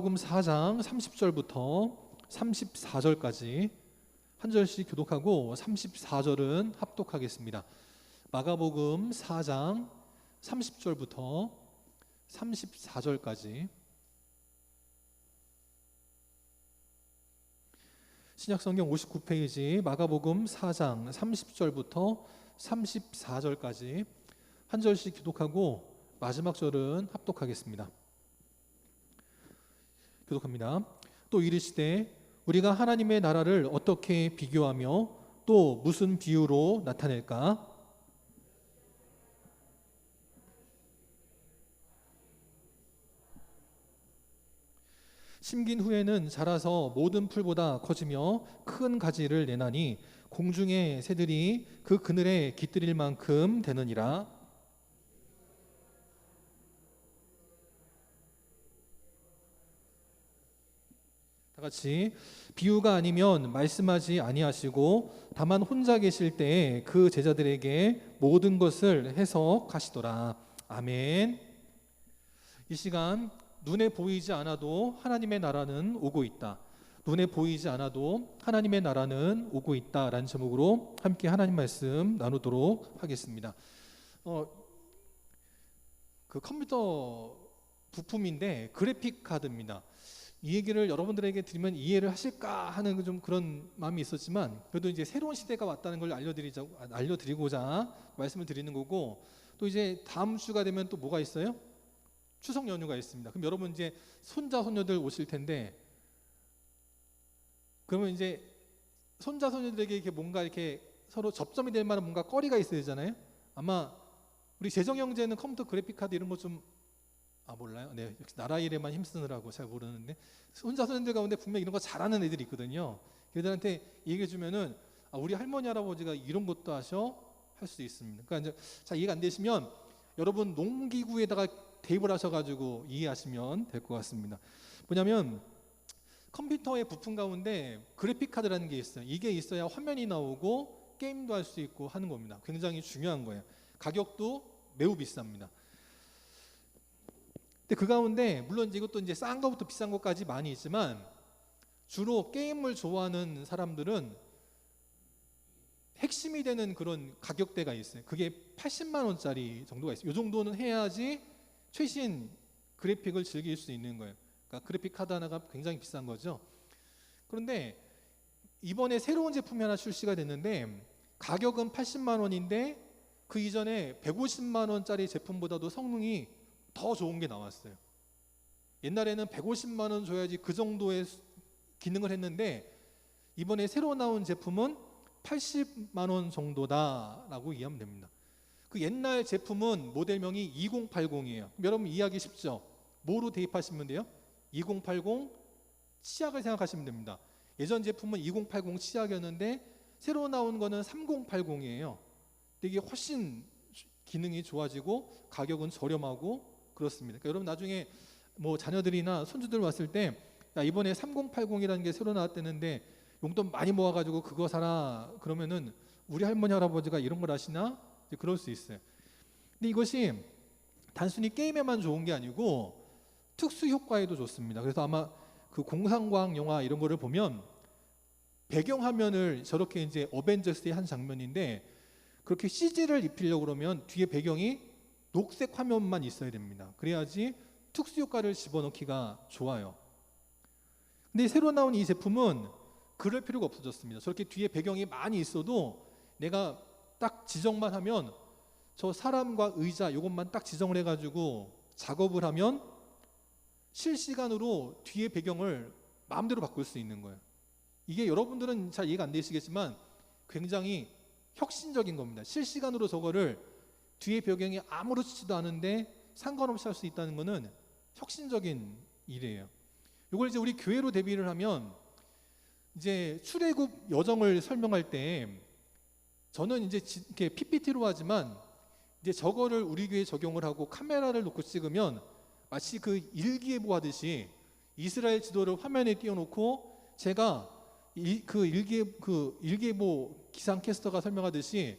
마가복음 4장 30절부터 34절까지 한 절씩 교독하고 34절은 합독하겠습니다. 마가복음 4장 30절부터 34절까지 신약성경 59페이지 마가복음 4장 30절부터 34절까지 한 절씩 교독하고 마지막 절은 합독하겠습니다. 교독합니다. 또 이르시되 우리가 하나님의 나라를 어떻게 비교하며 또 무슨 비유로 나타낼까? 심긴 후에는 자라서 모든 풀보다 커지며 큰 가지를 내나니 공중의 새들이 그 그늘에 깃들일 만큼 되느니라. 다 같이 비유가 아니면 말씀하지 아니하시고 다만 혼자 계실 때에 그 제자들에게 모든 것을 해석하시더라. 아멘. 이 시간 눈에 보이지 않아도 하나님의 나라는 오고 있다. 눈에 보이지 않아도 하나님의 나라는 오고 있다라는 제목으로 함께 하나님 말씀 나누도록 하겠습니다. 그 컴퓨터 부품인데 그래픽 카드입니다. 이 얘기를 여러분들에게 드리면 이해를 하실까 하는 좀 그런 마음이 있었지만 그래도 이제 새로운 시대가 왔다는 걸 알려드리고자 말씀을 드리는 거고, 또 이제 다음 주가 되면 또 뭐가 있어요? 추석 연휴가 있습니다. 그럼 여러분 이제 손자 손녀들 오실 텐데, 그러면 이제 손자 손녀들에게 이렇게 뭔가 이렇게 서로 접점이 될 만한 뭔가 거리가 있어야 되잖아요. 아마 우리 재정 형제는 컴퓨터 그래픽 카드 이런 거 좀 몰라요? 네, 역시 나라 일에만 힘쓰느라고 잘 모르는데 혼자 손님들 가운데 분명 이런 거 잘하는 애들이 있거든요. 걔들한테 얘기해 주면은 우리 할머니 할아버지가 이런 것도 하셔 할 수 있습니다. 그러니까 이제 자, 이해가 안 되시면 여러분 농기구에다가 대입을 하셔가지고 이해하시면 될 것 같습니다. 뭐냐면 컴퓨터의 부품 가운데 그래픽 카드라는 게 있어요. 이게 있어야 화면이 나오고 게임도 할 수 있고 하는 겁니다. 굉장히 중요한 거예요. 가격도 매우 비쌉니다. 근데 그 가운데 물론 이것도 이제 싼 거부터 비싼 것까지 많이 있지만 주로 게임을 좋아하는 사람들은 핵심이 되는 그런 가격대가 있어요. 그게 80만 원짜리 정도가 있어요. 이 정도는 해야지 최신 그래픽을 즐길 수 있는 거예요. 그러니까 그래픽 카드 하나가 굉장히 비싼 거죠. 그런데 이번에 새로운 제품이 하나 출시가 됐는데 가격은 80만 원인데 그 이전에 150만 원짜리 제품보다도 성능이 더 좋은 게 나왔어요. 옛날에는 150만 원 줘야지 그 정도의 기능을 했는데 이번에 새로 나온 제품은 80만 원 정도다라고 이해하면 됩니다. 그 옛날 제품은 모델명이 2080이에요. 여러분 이해하기 쉽죠? 뭐로 대입하시면 돼요? 2080 치약을 생각하시면 됩니다. 예전 제품은 2080 치약이었는데 새로 나온 거는 3080이에요. 이게 훨씬 기능이 좋아지고 가격은 저렴하고 그렇습니다. 그러니까 여러분 나중에 뭐 자녀들이나 손주들 왔을 때 야, 이번에 3080이라는 게 새로 나왔다는데 용돈 많이 모아가지고 그거 사라 그러면은 우리 할머니 할아버지가 이런 걸 아시나? 그럴 수 있어요. 근데 이것이 단순히 게임에만 좋은 게 아니고 특수 효과에도 좋습니다. 그래서 아마 그 공상과학 영화 이런 거를 보면 배경화면을 저렇게 이제 어벤져스의 한 장면인데 그렇게 CG를 입히려고 그러면 뒤에 배경이 녹색 화면만 있어야 됩니다. 그래야지 특수 효과를 집어넣기가 좋아요. 근데 새로 나온 이 제품은 그럴 필요가 없어졌습니다. 저렇게 뒤에 배경이 많이 있어도 내가 딱 지정만 하면 저 사람과 의자 이것만 딱 지정을 해가지고 작업을 하면 실시간으로 뒤에 배경을 마음대로 바꿀 수 있는 거예요. 이게 여러분들은 잘 이해가 안 되시겠지만 굉장히 혁신적인 겁니다. 실시간으로 저거를 뒤에 배경이 아무렇지도 않은데 상관없이 할 수 있다는 것은 혁신적인 일이에요. 이걸 이제 우리 교회로 대비를 하면 이제 출애굽 여정을 설명할 때 저는 이제 이렇게 PPT로 하지만 이제 저거를 우리 교회에 적용을 하고 카메라를 놓고 찍으면 마치 그 일기예보 하듯이 이스라엘 지도를 화면에 띄워놓고 제가 그 일기예보 기상캐스터가 설명하듯이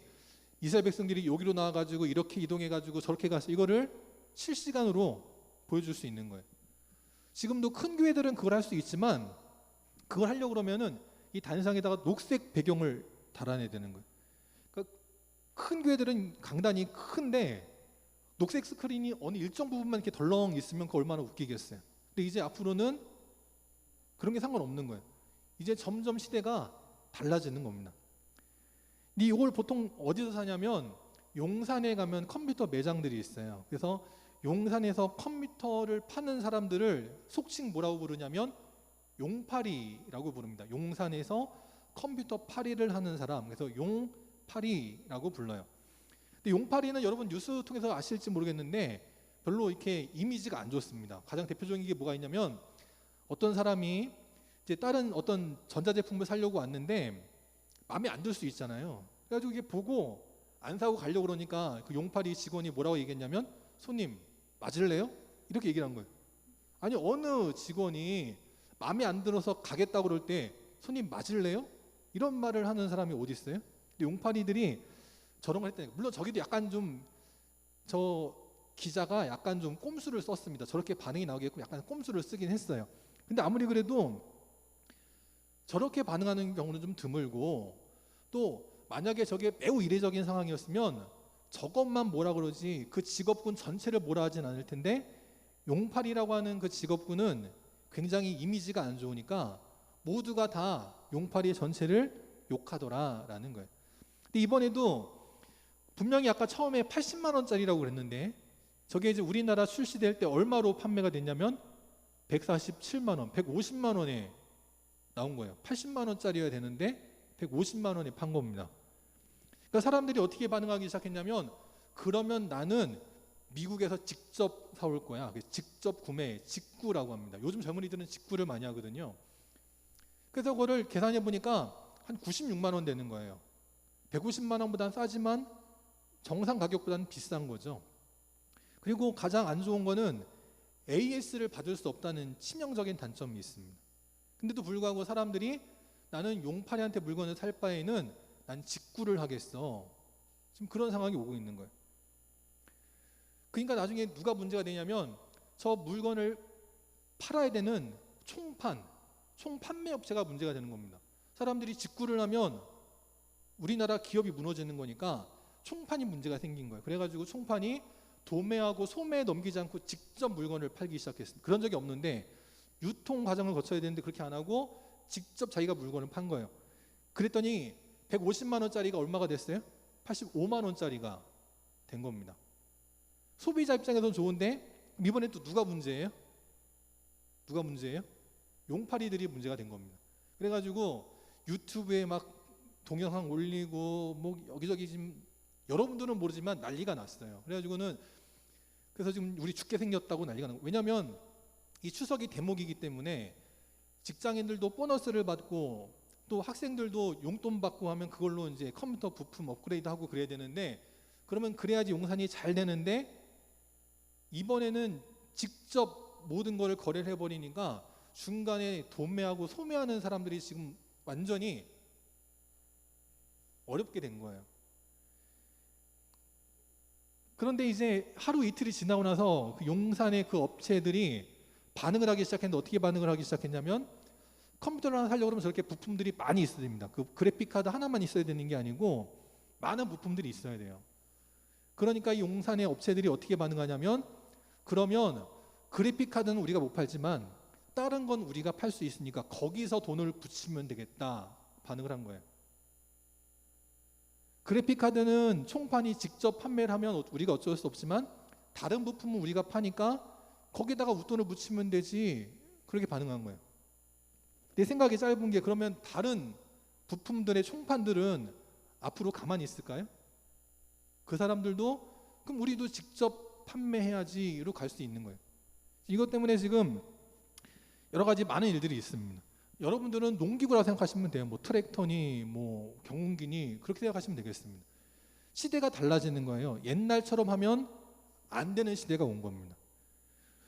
이스라엘 백성들이 여기로 나와가지고 이렇게 이동해가지고 저렇게 가서 이거를 실시간으로 보여줄 수 있는 거예요. 지금도 큰 교회들은 그걸 할 수 있지만 그걸 하려고 그러면은 이 단상에다가 녹색 배경을 달아내야 되는 거예요. 그러니까 큰 교회들은 강단이 큰데 녹색 스크린이 어느 일정 부분만 이렇게 덜렁 있으면 그 얼마나 웃기겠어요. 근데 이제 앞으로는 그런 게 상관없는 거예요. 이제 점점 시대가 달라지는 겁니다. 근데 이걸 보통 어디서 사냐면 용산에 가면 컴퓨터 매장들이 있어요. 그래서 용산에서 컴퓨터를 파는 사람들을 속칭 뭐라고 부르냐면 용팔이라고 부릅니다. 용산에서 컴퓨터 팔이를 하는 사람, 그래서 용팔이라고 불러요. 근데 용팔이는 여러분 뉴스 통해서 아실지 모르겠는데 별로 이렇게 이미지가 안 좋습니다. 가장 대표적인 게 뭐가 있냐면 어떤 사람이 이제 다른 어떤 전자제품을 사려고 왔는데 마음에 안 들 수 있잖아요. 그래가지고 이게 보고 안 사고 가려고 그러니까 그 용팔이 직원이 뭐라고 얘기했냐면 손님 맞을래요? 이렇게 얘기를 한 거예요. 아니 어느 직원이 마음에 안 들어서 가겠다고 그럴 때 손님 맞을래요? 이런 말을 하는 사람이 어디 있어요? 근데 용팔이들이 저런 걸 했다니까. 물론 저기도 약간 좀 저 기자가 약간 좀 꼼수를 썼습니다. 저렇게 반응이 나오게끔 약간 꼼수를 쓰긴 했어요. 근데 아무리 그래도 저렇게 반응하는 경우는 좀 드물고 또 만약에 저게 매우 이례적인 상황이었으면 저것만 뭐라 그러지 그 직업군 전체를 뭐라 하진 않을 텐데 용팔이라고 하는 그 직업군은 굉장히 이미지가 안 좋으니까 모두가 다 용팔이 전체를 욕하더라라는 거예요. 근데 이번에도 분명히 아까 처음에 80만 원짜리라고 그랬는데 저게 이제 우리나라 출시될 때 얼마로 판매가 됐냐면 147만 원, 150만 원에 나온 거예요. 80만 원짜리여야 되는데 150만 원에 판 겁니다. 그러니까 사람들이 어떻게 반응하기 시작했냐면 그러면 나는 미국에서 직접 사올 거야. 직접 구매, 직구라고 합니다. 요즘 젊은이들은 직구를 많이 하거든요. 그래서 그거를 계산해 보니까 한 96만 원 되는 거예요. 150만 원보다는 싸지만 정상 가격보다는 비싼 거죠. 그리고 가장 안 좋은 거는 AS를 받을 수 없다는 치명적인 단점이 있습니다. 근데도 불구하고 사람들이 나는 용팔이한테 물건을 살 바에는 난 직구를 하겠어. 지금 그런 상황이 오고 있는 거예요. 그러니까 나중에 누가 문제가 되냐면 저 물건을 팔아야 되는 총판매 업체가 문제가 되는 겁니다. 사람들이 직구를 하면 우리나라 기업이 무너지는 거니까 총판이 문제가 생긴 거예요. 그래가지고 총판이 도매하고 소매에 넘기지 않고 직접 물건을 팔기 시작했습니다. 그런 적이 없는데 유통 과정을 거쳐야 되는데 그렇게 안 하고 직접 자기가 물건을 판 거예요. 그랬더니 150만 원짜리가 얼마가 됐어요? 85만 원짜리가 된 겁니다. 소비자 입장에서는 좋은데 이번에 또 누가 문제예요? 누가 문제예요? 용팔이들이 문제가 된 겁니다. 그래가지고 유튜브에 막 동영상 올리고 뭐 여기저기 지금 여러분들은 모르지만 난리가 났어요. 그래가지고는 그래서 지금 우리 죽게 생겼다고 난리가 나고, 왜냐하면 이 추석이 대목이기 때문에 직장인들도 보너스를 받고 또 학생들도 용돈 받고 하면 그걸로 이제 컴퓨터 부품 업그레이드하고 그래야 되는데, 그러면 그래야지 용산이 잘 되는데 이번에는 직접 모든 거를 거래를 해버리니까 중간에 도매하고 소매하는 사람들이 지금 완전히 어렵게 된 거예요. 그런데 이제 하루 이틀이 지나고 나서 그 용산의 그 업체들이 반응을 하기 시작했는데 어떻게 반응을 하기 시작했냐면 컴퓨터를 하나 사려고 그러면 저렇게 부품들이 많이 있어야 됩니다. 그 그래픽 카드 하나만 있어야 되는 게 아니고 많은 부품들이 있어야 돼요. 그러니까 이 용산의 업체들이 어떻게 반응하냐면 그러면 그래픽 카드는 우리가 못 팔지만 다른 건 우리가 팔 수 있으니까 거기서 돈을 붙이면 되겠다 반응을 한 거예요. 그래픽 카드는 총판이 직접 판매를 하면 우리가 어쩔 수 없지만 다른 부품은 우리가 파니까 거기다가 웃돈을 붙이면 되지, 그렇게 반응한 거예요. 내 생각이 짧은 게, 그러면 다른 부품들의 총판들은 앞으로 가만히 있을까요? 그 사람들도 그럼 우리도 직접 판매해야지로 갈 수 있는 거예요. 이것 때문에 지금 여러 가지 많은 일들이 있습니다. 여러분들은 농기구라고 생각하시면 돼요. 뭐 트랙터니 뭐 경운기니 그렇게 생각하시면 되겠습니다. 시대가 달라지는 거예요. 옛날처럼 하면 안 되는 시대가 온 겁니다.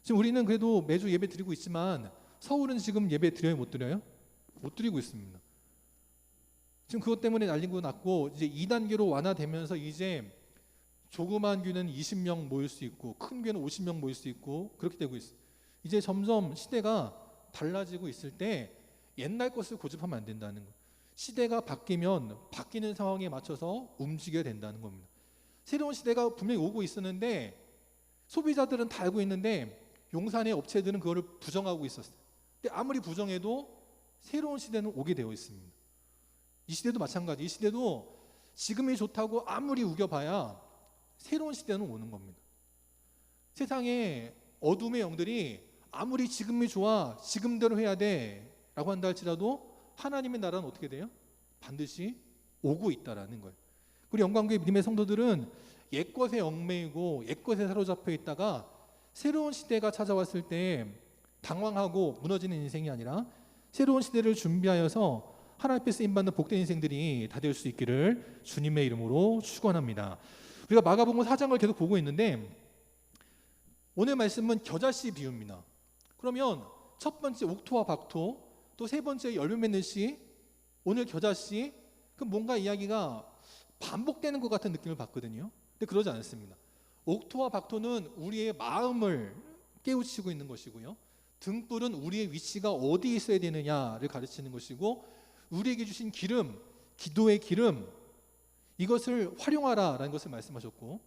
지금 우리는 그래도 매주 예배 드리고 있지만 서울은 지금 예배 드려요, 못 드려요? 못 드리고 있습니다. 지금 그것 때문에 난리가 났고 이제 2단계로 완화되면서 이제 조그만 교회는 20명 모일 수 있고 큰 교회는 50명 모일 수 있고 그렇게 되고 있어요. 이제 점점 시대가 달라지고 있을 때 옛날 것을 고집하면 안 된다는 거예요. 시대가 바뀌면 바뀌는 상황에 맞춰서 움직여야 된다는 겁니다. 새로운 시대가 분명히 오고 있었는데 소비자들은 다 알고 있는데 용산의 업체들은 그거를 부정하고 있었어요. 근데 아무리 부정해도 새로운 시대는 오게 되어 있습니다. 이 시대도 마찬가지. 이 시대도 지금이 좋다고 아무리 우겨봐야 새로운 시대는 오는 겁니다. 세상에 어둠의 영들이 아무리 지금이 좋아, 지금대로 해야 돼 라고 한다 할지라도 하나님의 나라는 어떻게 돼요? 반드시 오고 있다라는 거예요. 우리 영광교회 믿음의 성도들은 옛것에 얽매이고 옛것에 사로잡혀 있다가 새로운 시대가 찾아왔을 때 당황하고 무너지는 인생이 아니라 새로운 시대를 준비하여서 하나님 앞에 쓰임받는 복된 인생들이 다 될 수 있기를 주님의 이름으로 축원합니다. 우리가 마가복음 4장을 계속 보고 있는데 오늘 말씀은 겨자씨 비유입니다. 그러면 첫 번째 옥토와 박토, 또 세 번째 열매 맺는 씨, 오늘 겨자씨, 그 뭔가 이야기가 반복되는 것 같은 느낌을 받거든요. 근데 그러지 않습니다. 옥토와 박토는 우리의 마음을 깨우치고 있는 것이고요. 등불은 우리의 위치가 어디 있어야 되느냐를 가르치는 것이고, 우리에게 주신 기름, 기도의 기름, 이것을 활용하라라는 것을 말씀하셨고,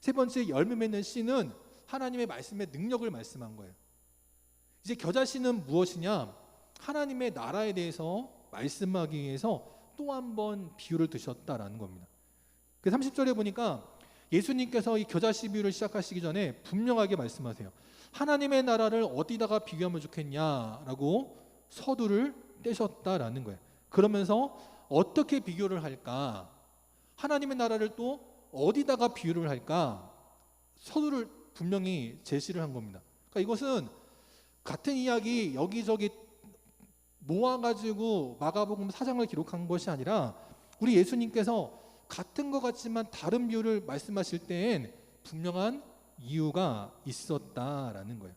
세 번째 열매 맺는 씨는 하나님의 말씀의 능력을 말씀한 거예요. 이제 겨자씨는 무엇이냐? 하나님의 나라에 대해서 말씀하기 위해서 또 한 번 비유를 드셨다라는 겁니다. 그 30절에 보니까 예수님께서 이 겨자씨 비유를 시작하시기 전에 분명하게 말씀하세요. 하나님의 나라를 어디다가 비교하면 좋겠냐라고 서두를 떼셨다라는 거예요. 그러면서 어떻게 비교를 할까? 하나님의 나라를 또 어디다가 비유를 할까? 서두를 분명히 제시를 한 겁니다. 그러니까 이것은 같은 이야기 여기저기 모아가지고 마가복음 4장을 기록한 것이 아니라 우리 예수님께서 같은 것 같지만 다른 비유를 말씀하실 때엔 분명한 이유가 있었다라는 거예요.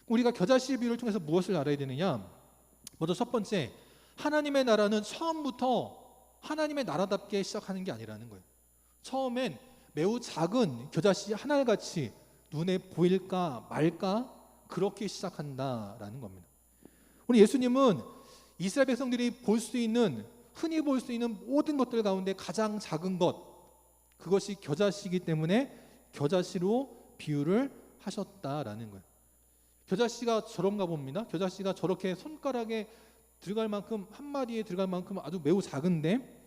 우리가 겨자씨 비유를 통해서 무엇을 알아야 되느냐? 먼저 첫 번째, 하나님의 나라는 처음부터 하나님의 나라답게 시작하는 게 아니라는 거예요. 처음엔 매우 작은 겨자씨 한 알같이 눈에 보일까 말까 그렇게 시작한다라는 겁니다. 우리 예수님은 이스라엘 백성들이 볼 수 있는, 흔히 볼 수 있는 모든 것들 가운데 가장 작은 것, 그것이 겨자씨이기 때문에 겨자씨로 비유를 하셨다라는 거예요. 겨자씨가 저런가 봅니다. 겨자씨가 저렇게 손가락에 들어갈 만큼, 한 마디에 들어갈 만큼 아주 매우 작은데,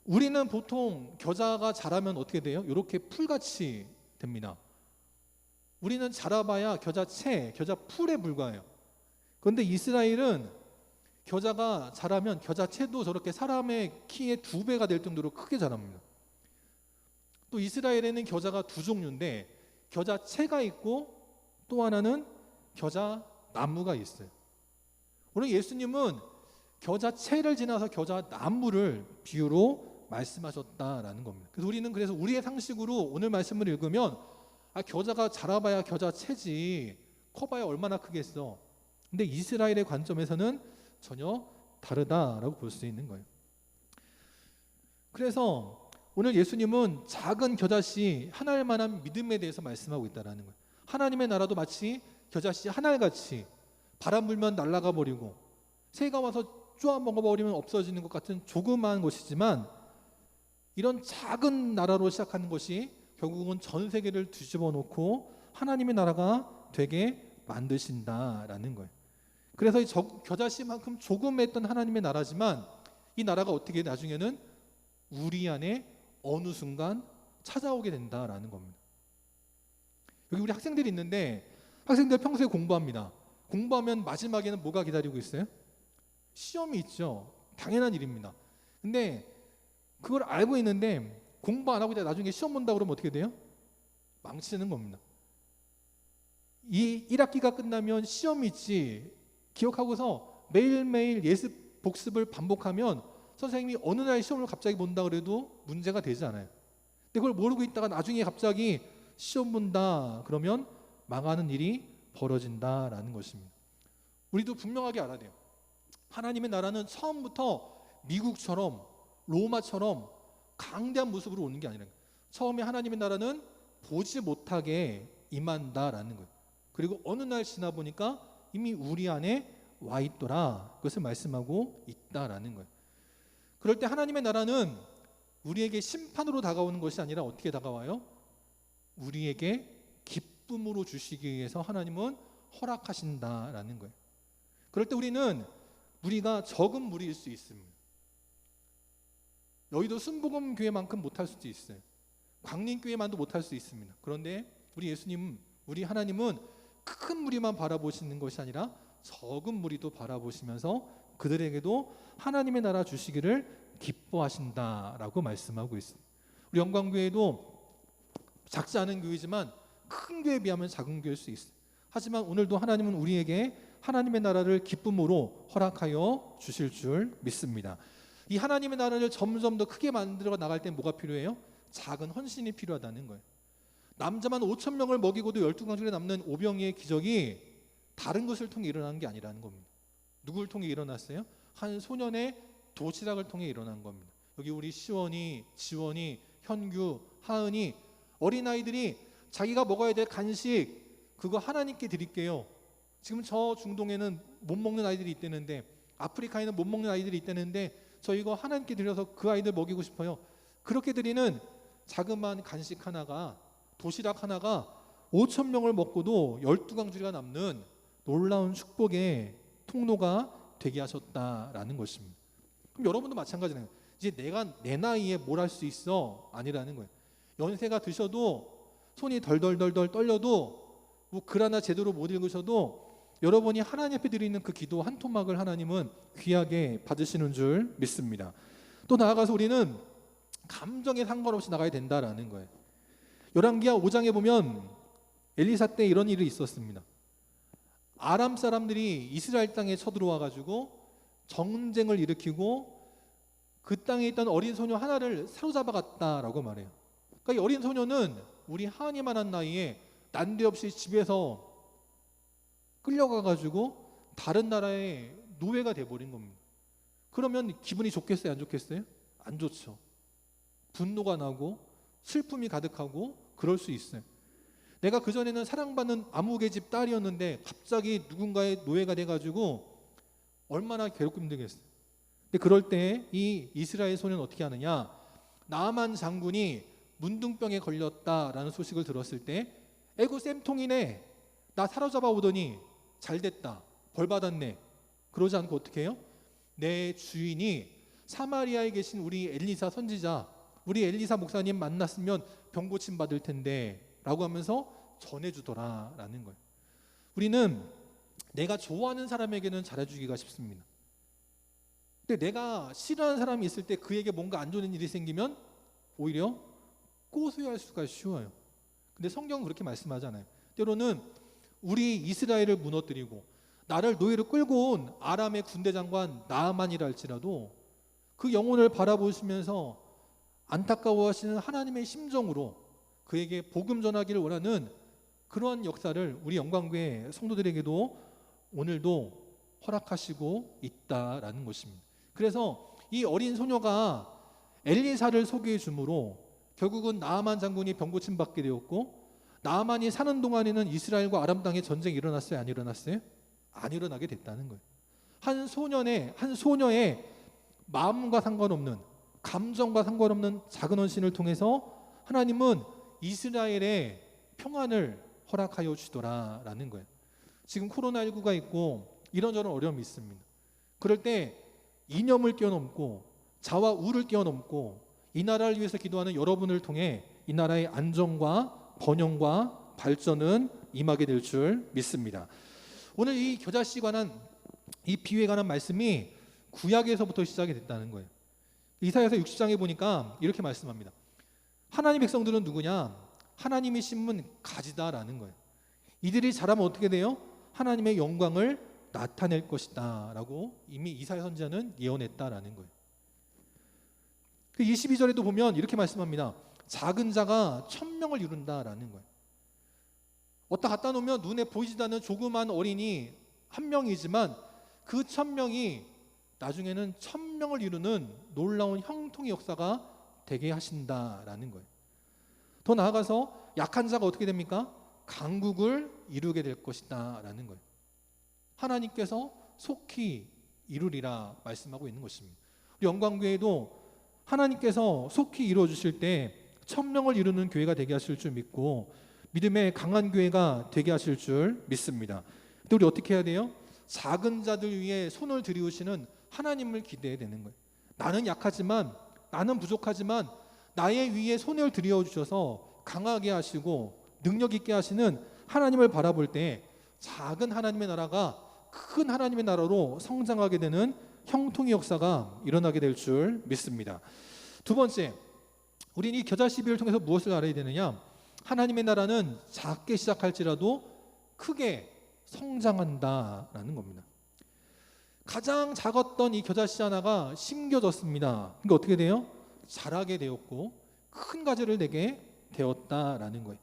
우리는 보통 겨자가 자라면 어떻게 돼요? 이렇게 풀같이 됩니다. 우리는 자라봐야 겨자채, 겨자풀에 불과해요. 그런데 이스라엘은 겨자가 자라면 겨자채도 저렇게 사람의 키의 2배가 될 정도로 크게 자랍니다. 또 이스라엘에는 겨자가 두 종류인데 겨자채가 있고 또 하나는 겨자나무가 있어요. 오늘 예수님은 겨자채를 지나서 겨자나무를 비유로 말씀하셨다라는 겁니다. 그래서 우리는 우리의 상식으로 오늘 말씀을 읽으면 겨자가 자라봐야 겨자채지 커봐야 얼마나 크겠어. 근데 이스라엘의 관점에서는 전혀 다르다라고 볼 수 있는 거예요. 그래서 오늘 예수님은 작은 겨자씨 한 알만한 믿음에 대해서 말씀하고 있다는 거예요. 하나님의 나라도 마치 겨자씨 한 알같이 바람 불면 날아가 버리고 새가 와서 쪼아 먹어버리면 없어지는 것 같은 조그마한 것이지만, 이런 작은 나라로 시작하는 것이 결국은 전 세계를 뒤집어 놓고 하나님의 나라가 되게 만드신다라는 거예요. 그래서 이 겨자씨만큼 조그맸던 하나님의 나라지만 이 나라가 어떻게 나중에는 우리 안에 어느 순간 찾아오게 된다라는 겁니다. 여기 우리 학생들이 있는데 학생들 평소에 공부합니다. 공부하면 마지막에는 뭐가 기다리고 있어요? 시험이 있죠. 당연한 일입니다. 근데 그걸 알고 있는데 공부 안 하고 나중에 시험 본다 그러면 어떻게 돼요? 망치는 겁니다. 이 1학기가 끝나면 시험이 있지 기억하고서 매일매일 예습 복습을 반복하면 선생님이 어느 날 시험을 갑자기 본다 그래도 문제가 되지 않아요. 근데 그걸 모르고 있다가 나중에 갑자기 시험 본다 그러면 망하는 일이 벌어진다라는 것입니다. 우리도 분명하게 알아야 돼요. 하나님의 나라는 처음부터 미국처럼 로마처럼 강대한 모습으로 오는 게 아니라, 처음에 하나님의 나라는 보지 못하게 임한다라는 거예요. 그리고 어느 날 지나 보니까 이미 우리 안에 와 있더라. 그것을 말씀하고 있다라는 거예요. 그럴 때 하나님의 나라는 우리에게 심판으로 다가오는 것이 아니라 어떻게 다가와요? 우리에게 기쁨으로 주시기 위해서 하나님은 허락하신다라는 거예요. 그럴 때 우리가 적은 무리일 수 있습니다. 여의도 순복음 교회만큼 못할 수도 있어요. 광림교회만도 못할 수 있습니다. 그런데 우리 하나님은 큰 무리만 바라보시는 것이 아니라 적은 무리도 바라보시면서 그들에게도 하나님의 나라 주시기를 기뻐하신다라고 말씀하고 있습니다. 우리 영광교회도 작지 않은 교회지만 큰 교회에 비하면 작은 교회일 수 있어요. 하지만 오늘도 하나님은 우리에게 하나님의 나라를 기쁨으로 허락하여 주실 줄 믿습니다. 이 하나님의 나라를 점점 더 크게 만들어 나갈 때 뭐가 필요해요? 작은 헌신이 필요하다는 거예요. 남자만 5,000명을 먹이고도 12광주에 남는 오병이의 기적이 다른 것을 통해 일어나는 게 아니라는 겁니다. 누구를 통해 일어났어요? 한 소년의 도시락을 통해 일어난 겁니다. 여기 우리 시원이, 지원이, 현규, 하은이 어린아이들이 자기가 먹어야 될 간식 그거 하나님께 드릴게요. 지금 저 중동에는 못 먹는 아이들이 있다는데, 아프리카에는 못 먹는 아이들이 있다는데 저 이거 하나님께 드려서 그 아이들 먹이고 싶어요. 그렇게 드리는 자그마한 간식 하나가, 도시락 하나가 5,000명을 먹고도 12광주리가 남는 놀라운 축복의 통로가 되게 하셨다라는 것입니다. 그럼 여러분도 마찬가지네요. 이제 내가 내 나이에 뭘 할 수 있어? 아니라는 거예요. 연세가 드셔도 손이 덜덜덜덜 떨려도 뭐 글 하나 제대로 못 읽으셔도 여러분이 하나님 앞에 드리는 그 기도 한 토막을 하나님은 귀하게 받으시는 줄 믿습니다. 또 나아가서 우리는 감정에 상관없이 나가야 된다라는 거예요. 열왕기하 5장에 보면 엘리사 때 이런 일이 있었습니다. 아람 사람들이 이스라엘 땅에 쳐들어와 가지고 전쟁을 일으키고 그 땅에 있던 어린 소녀 하나를 사로잡아 갔다라고 말해요. 그러니까 이 어린 소녀는 우리 하은이만한 나이에 난데없이 집에서 끌려가 가지고 다른 나라의 노예가 돼버린 겁니다. 그러면 기분이 좋겠어요? 안 좋겠어요? 안 좋죠. 분노가 나고 슬픔이 가득하고 그럴 수 있어요. 내가 그전에는 사랑받는 아무개 집 딸이었는데 갑자기 누군가의 노예가 돼가지고 얼마나 괴롭고 힘들겠어요. 근데 그럴 때 이 이스라엘 소년은 어떻게 하느냐? 나아만 장군이 문둥병에 걸렸다라는 소식을 들었을 때 에고 쌤통이네, 나 사로잡아 오더니 잘됐다, 벌받았네. 그러지 않고 어떻게 해요? 내 주인이 사마리아에 계신 우리 엘리사 선지자, 우리 엘리사 목사님 만났으면 병 고침 받을 텐데 라고 하면서 전해주더라라는 거예요. 우리는 내가 좋아하는 사람에게는 잘해주기가 쉽습니다. 근데 내가 싫어하는 사람이 있을 때 그에게 뭔가 안 좋은 일이 생기면 오히려 고소할 수가 쉬워요. 근데 성경은 그렇게 말씀하잖아요. 때로는 우리 이스라엘을 무너뜨리고 나를 노예로 끌고 온 아람의 군대 장관 나아만이라 할지라도 그 영혼을 바라보시면서 안타까워하시는 하나님의 심정으로 그에게 복음 전하기를 원하는 그러한 역사를 우리 영광교회 성도들에게도 오늘도 허락하시고 있다라는 것입니다. 그래서 이 어린 소녀가 엘리사를 소개해 주므로 결국은 나아만 장군이 병고침 받게 되었고, 나아만이 사는 동안에는 이스라엘과 아람 땅에 전쟁이 일어났어요? 안 일어났어요? 안 일어나게 됐다는 거예요. 한 소녀의 마음과 상관없는, 감정과 상관없는 작은 헌신을 통해서 하나님은 이스라엘의 평안을 허락하여 주시더라라는 거예요. 지금 코로나19가 있고 이런저런 어려움이 있습니다. 그럴 때 이념을 뛰어넘고 자와 우를 뛰어넘고 이 나라를 위해서 기도하는 여러분을 통해 이 나라의 안정과 번영과 발전은 임하게 될 줄 믿습니다. 오늘 이 겨자씨 관한, 이 비유에 관한 말씀이 구약에서부터 시작이 됐다는 거예요. 이사야서 60장에 보니까 이렇게 말씀합니다. 하나님 백성들은 누구냐? 하나님이 심은 가지다라는 거예요. 이들이 자라면 어떻게 돼요? 하나님의 영광을 나타낼 것이다 라고 이미 이사야 선지자는 예언했다라는 거예요. 22절에도 보면 이렇게 말씀합니다. 작은 자가 1,000명을 이룬다라는 거예요. 어디다 갖다 놓으면 눈에 보이지도 않는 조그만 어린이 한 명이지만 그 1,000명이 나중에는 1,000명을 이루는 놀라운 형통의 역사가 되게 하신다라는 거예요. 더 나아가서 약한 자가 어떻게 됩니까? 강국을 이루게 될 것이다 라는 거예요. 하나님께서 속히 이루리라 말씀하고 있는 것입니다. 우리 영광교회도 하나님께서 속히 이루어 주실 때 천명을 이루는 교회가 되게 하실 줄 믿고 믿음의 강한 교회가 되게 하실 줄 믿습니다. 근데 우리 어떻게 해야 돼요? 작은 자들 위해 손을 들이우시는 하나님을 기대해야 되는 거예요. 나는 약하지만, 나는 부족하지만 나의 위에 손을 들이어 주셔서 강하게 하시고 능력 있게 하시는 하나님을 바라볼 때 작은 하나님의 나라가 큰 하나님의 나라로 성장하게 되는 형통의 역사가 일어나게 될 줄 믿습니다. 두 번째, 우리는 이 겨자 12를 통해서 무엇을 알아야 되느냐? 하나님의 나라는 작게 시작할지라도 크게 성장한다라는 겁니다. 가장 작았던 이 겨자씨 하나가 심겨졌습니다. 그러니까 어떻게 돼요? 자라게 되었고 큰 가지를 내게 되었다라는 거예요.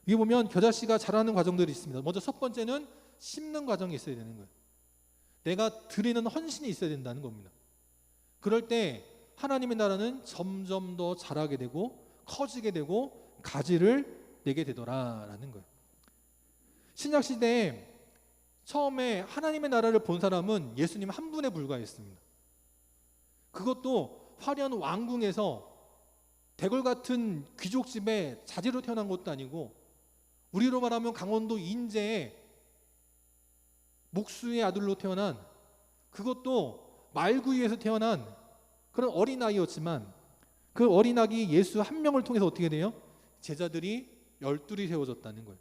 여기 보면 겨자씨가 자라는 과정들이 있습니다. 먼저 첫 번째는 심는 과정이 있어야 되는 거예요. 내가 드리는 헌신이 있어야 된다는 겁니다. 그럴 때 하나님의 나라는 점점 더 자라게 되고 커지게 되고 가지를 내게 되더라라는 거예요. 신약시대에 처음에 하나님의 나라를 본 사람은 예수님 한 분에 불과했습니다. 그것도 화려한 왕궁에서 대궐 같은 귀족집에 자제로 태어난 것도 아니고 우리로 말하면 강원도 인제에 목수의 아들로 태어난, 그것도 말구이에서 태어난 그런 어린아이였지만 그 어린아기 예수 한 명을 통해서 어떻게 돼요? 제자들이 12이 세워졌다는 거예요.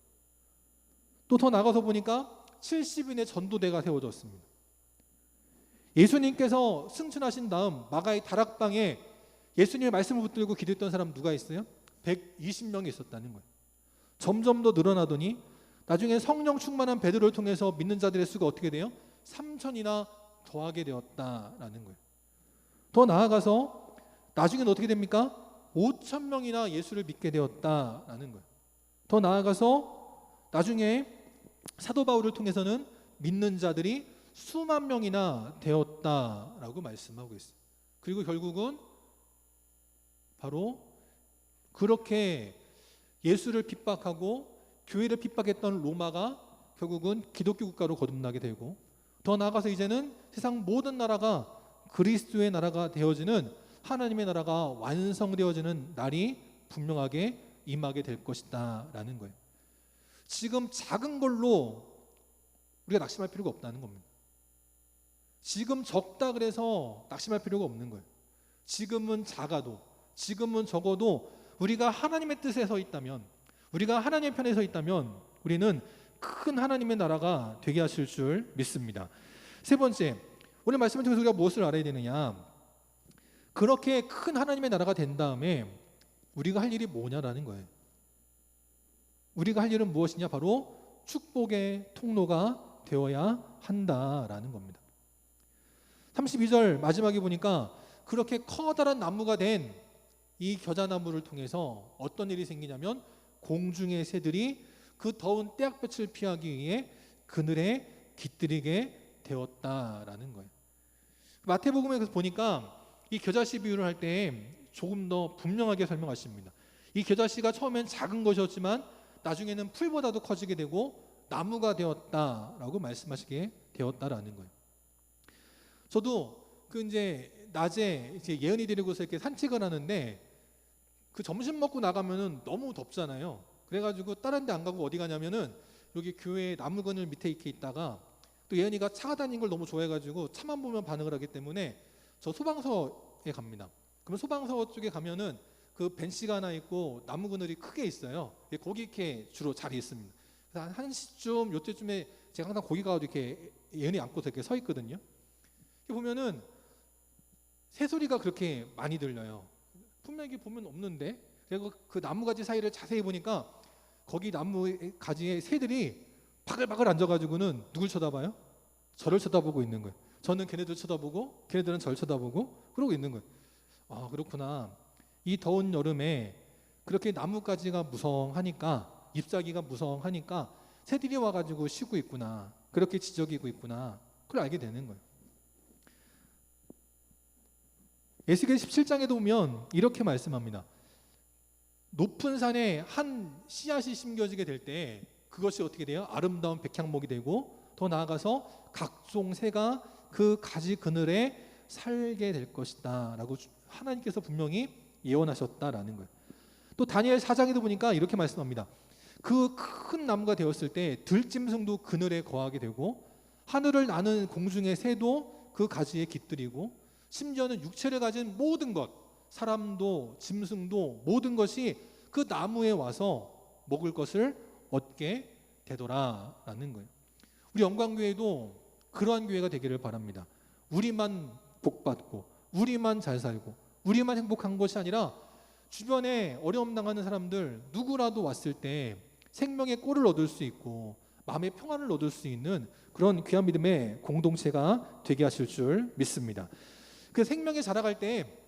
또 더 나가서 보니까 70인의 전도대가 세워졌습니다. 예수님께서 승천하신 다음 마가의 다락방에 예수님의 말씀을 붙들고 기도했던 사람 누가 있어요? 120명이 있었다는 거예요. 점점 더 늘어나더니 나중에 성령 충만한 베드로를 통해서 믿는 자들의 수가 어떻게 돼요? 3천이나 더하게 되었다라는 거예요. 더 나아가서 나중에는 어떻게 됩니까? 5천 명이나 예수를 믿게 되었다라는 거예요. 더 나아가서 나중에 사도 바울을 통해서는 믿는 자들이 수만 명이나 되었다라고 말씀하고 있어요. 그리고 결국은 바로 그렇게 예수를 핍박하고 교회를 핍박했던 로마가 결국은 기독교 국가로 거듭나게 되고 더 나아가서 이제는 세상 모든 나라가 그리스도의 나라가 되어지는 하나님의 나라가 완성되어지는 날이 분명하게 임하게 될 것이다 라는 거예요. 지금 작은 걸로 우리가 낙심할 필요가 없다는 겁니다. 지금 적다 그래서 낙심할 필요가 없는 거예요. 지금은 작아도, 지금은 적어도 우리가 하나님의 뜻에 서 있다면, 우리가 하나님의 편에 서 있다면 우리는 큰 하나님의 나라가 되게 하실 줄 믿습니다. 세 번째, 오늘 말씀을 통해서 우리가 무엇을 알아야 되느냐? 그렇게 큰 하나님의 나라가 된 다음에 우리가 할 일이 뭐냐라는 거예요. 우리가 할 일은 무엇이냐? 바로 축복의 통로가 되어야 한다라는 겁니다. 32절 마지막에 보니까 그렇게 커다란 나무가 된 이 겨자나무를 통해서 어떤 일이 생기냐면 공중의 새들이 그 더운 태양볕을 피하기 위해 그늘에 깃들이게 되었다라는 거예요. 마태복음에서 보니까 이 겨자씨 비유를 할 때 조금 더 분명하게 설명하십니다. 이 겨자씨가 처음엔 작은 것이었지만 나중에는 풀보다도 커지게 되고 나무가 되었다라고 말씀하시게 되었다라는 거예요. 저도 이제 낮에 이제 예은이 데리고서 이렇게 산책을 하는데 그 점심 먹고 나가면은 너무 덥잖아요. 그래가지고 다른 데 안 가고 어디 가냐면은 여기 교회 나무 그늘 밑에 이렇게 있다가 또 예은이가 차가 다니는 걸 너무 좋아해가지고 차만 보면 반응을 하기 때문에 저 소방서에 갑니다. 그러면 소방서 쪽에 가면은 그 벤치가 하나 있고 나무 그늘이 크게 있어요. 거기 이렇게 주로 자리 있습니다. 그래서 한 1시쯤 요때쯤에 제가 항상 거기 가서 이렇게 예은이 안고서 이렇게 서 있거든요. 보면은 새소리가 그렇게 많이 들려요. 분명히 보면 없는데, 그리고 그 나무가지 사이를 자세히 보니까 거기 나무가지에 새들이 바글바글 앉아가지고는 누굴 쳐다봐요? 저를 쳐다보고 있는 거예요. 저는 걔네들 쳐다보고 걔네들은 저를 쳐다보고 그러고 있는 거예요. 아, 그렇구나. 이 더운 여름에 그렇게 나뭇가지가 무성하니까, 잎사귀가 무성하니까 새들이 와가지고 쉬고 있구나, 그렇게 지저귀고 있구나, 그걸 알게 되는 거예요. 에스겔 17장에도 보면 이렇게 말씀합니다. 높은 산에 한 씨앗이 심겨지게 될 때 그것이 어떻게 돼요? 아름다운 백향목이 되고 더 나아가서 각종 새가 그 가지 그늘에 살게 될 것이다 라고 하나님께서 분명히 예언하셨다라는 거예요. 또 다니엘 4장에도 보니까 이렇게 말씀합니다. 그 큰 나무가 되었을 때 들짐승도 그늘에 거하게 되고 하늘을 나는 공중의 새도 그 가지에 깃들이고 심지어는 육체를 가진 모든 것, 사람도 짐승도 모든 것이 그 나무에 와서 먹을 것을 얻게 되더라라는 거예요. 우리 영광교회도 그러한 교회가 되기를 바랍니다. 우리만 복받고 우리만 잘 살고 우리만 행복한 것이 아니라 주변에 어려움 당하는 사람들 누구라도 왔을 때 생명의 꼴을 얻을 수 있고 마음의 평안을 얻을 수 있는 그런 귀한 믿음의 공동체가 되게 하실 줄 믿습니다. 그 생명에 자라갈 때